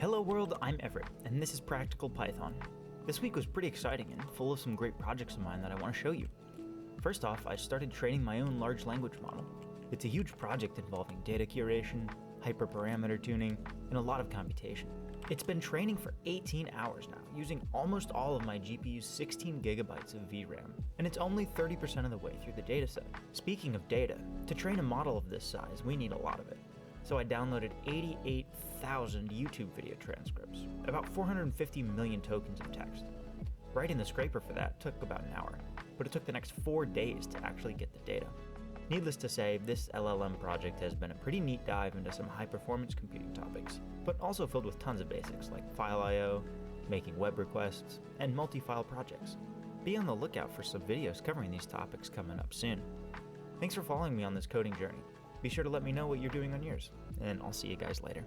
Hello world, I'm Everett, and this is Practical Python. This week was pretty exciting and full of some great projects of mine that I want to show you. First off, I started training my own large language model. It's a huge project involving data curation, hyperparameter tuning, and a lot of computation. It's been training for 18 hours now, using almost all of my GPU's 16 gigabytes of VRAM, and it's only 30% of the way through the dataset. Speaking of data, to train a model of this size, we need a lot of it. So I downloaded 88,000 YouTube video transcripts, about 450 million tokens of text. Writing the scraper for that took about an hour, but it took the next 4 days to actually get the data. Needless to say, this LLM project has been a pretty neat dive into some high-performance computing topics, but also filled with tons of basics like file I/O, making web requests, and multi-file projects. Be on the lookout for some videos covering these topics coming up soon. Thanks for following me on this coding journey. Be sure to let me know what you're doing on yours, and I'll see you guys later.